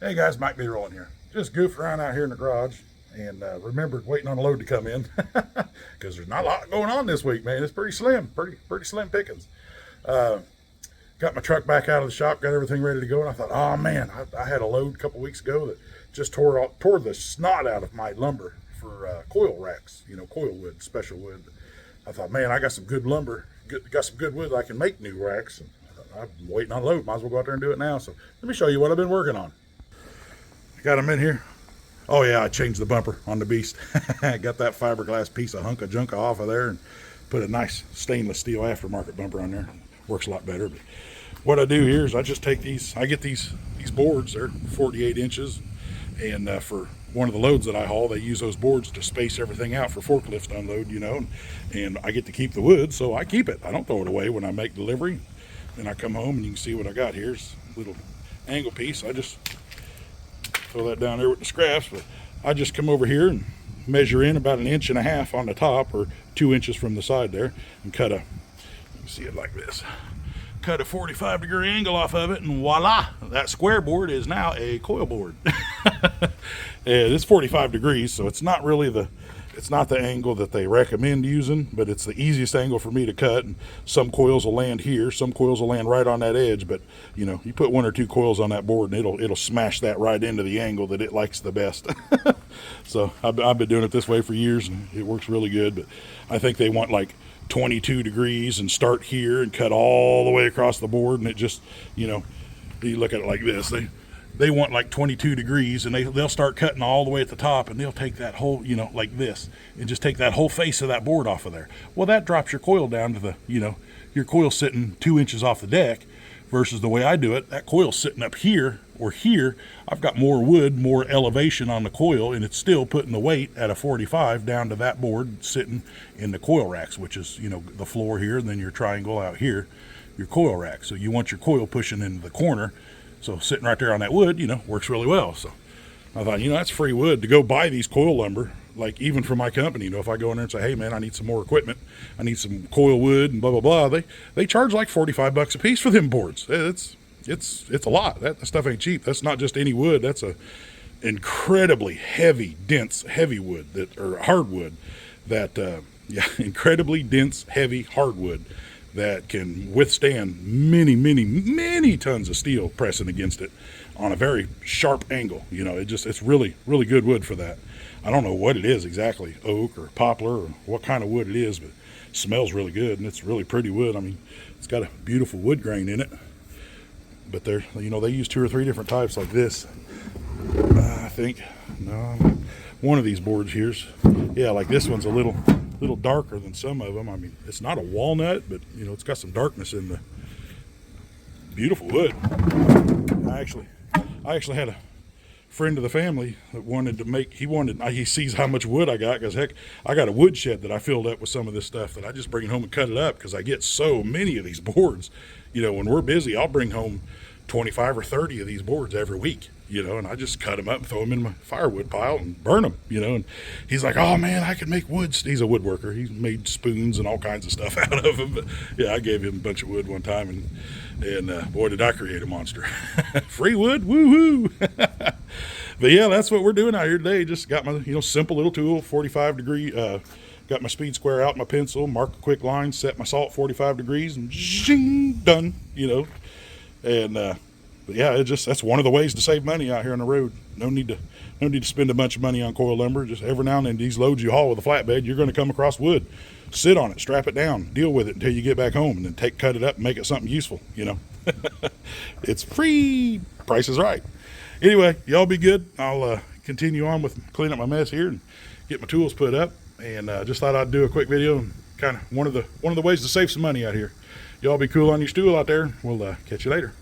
Hey guys, Mike B. Rolling here. Just goofed around out here in the garage and remembered waiting on a load to come in because there's not a lot going on this week, man. It's pretty slim, pretty slim pickings. Got my truck back out of the shop, got everything ready to go, and I thought, oh man, I had a load a couple weeks ago that just tore the snot out of my lumber for coil racks, coil wood, special wood. I thought, man, I got some good lumber, got some good wood I can make new racks. And I'm waiting on a load, might as well go out there and do it now. So let me show you what I've been working on. Got them in here. Oh yeah, I changed the bumper on the beast. Got that fiberglass piece of hunk of junk off of there and put a nice stainless steel aftermarket bumper on there. Works a lot better. But what I do here is I just take these, I get these boards, they're 48 inches, and for one of the loads that I haul, they use those boards to space everything out for forklift unload, and I get to keep the wood, so I keep it. I don't throw it away when I make delivery. Then I come home and you can see what I got here. It's a little angle piece. I just throw that down there with the scraps, but I just come over here and measure in about 1.5 inches on the top, or 2 inches from the side there, and cut a, you can see it like this, cut a 45-degree angle off of it, and voila, that square board is now a coil board. It's 45 degrees, so it's not really it's not the angle that they recommend using, but it's the easiest angle for me to cut. And some coils will land here, some coils will land right on that edge, but you put 1 or 2 coils on that board and it'll smash that right into the angle that it likes the best. So I've been doing it this way for years and it works really good, but I think they want like 22 degrees and start here and cut all the way across the board, and it just, you look at it like this, they want like 22 degrees, and they'll start cutting all the way at the top, and they'll take that whole, like this, and just take that whole face of that board off of there. Well, that drops your coil down to the, your coil sitting 2 inches off the deck, versus the way I do it, that coil's sitting up here or here. I've got more wood, more elevation on the coil, and it's still putting the weight at a 45 down to that board sitting in the coil racks, which is, the floor here, and then your triangle out here, your coil rack. So you want your coil pushing into the corner. So sitting right there on that wood, works really well. So I thought, that's free wood to go buy these coil lumber, like even for my company. If I go in there and say, hey man, I need some more equipment, I need some coil wood and blah, blah, blah. They charge like $45 a piece for them boards. It's a lot. That stuff ain't cheap. That's not just any wood. That's a incredibly heavy, dense, heavy wood or hardwood incredibly dense, heavy hardwood that can withstand many, many, many tons of steel pressing against it on a very sharp angle. It's really, really good wood for that. I don't know what it is exactly, oak or poplar or what kind of wood it is, but it smells really good and it's really pretty wood. I mean, it's got a beautiful wood grain in it, but they use 2 or 3 different types like this. I think, no, one of these boards here's, yeah, like this one's a little darker than some of them. I mean, it's not a walnut, but it's got some darkness in the beautiful wood. I actually had a friend of the family that wanted to make, he sees how much wood I got, because heck, I got a wood shed that I filled up with some of this stuff that I just bring it home and cut it up, because I get so many of these boards. When we're busy, I'll bring home 25 or 30 of these boards every week, and I just cut them up and throw them in my firewood pile and burn them, and he's like, oh man, I can make wood. He's a woodworker. He's made spoons and all kinds of stuff out of them. But yeah, I gave him a bunch of wood one time, and boy, did I create a monster. Free wood, woohoo. But yeah, that's what we're doing out here today. Just got my, simple little tool, 45 degree, got my speed square out, my pencil, mark a quick line, set my salt 45 degrees, and zing, done, And but yeah, that's one of the ways to save money out here on the road. No need to spend a bunch of money on coil lumber. Just every now and then, these loads you haul with a flatbed, you're going to come across wood. Sit on it, strap it down, deal with it until you get back home, and then cut it up and make it something useful. It's free. Price is right. Anyway, y'all be good. I'll continue on with cleaning up my mess here and get my tools put up. And just thought I'd do a quick video and kind of one of the ways to save some money out here. Y'all be cool on your stool out there. We'll catch you later.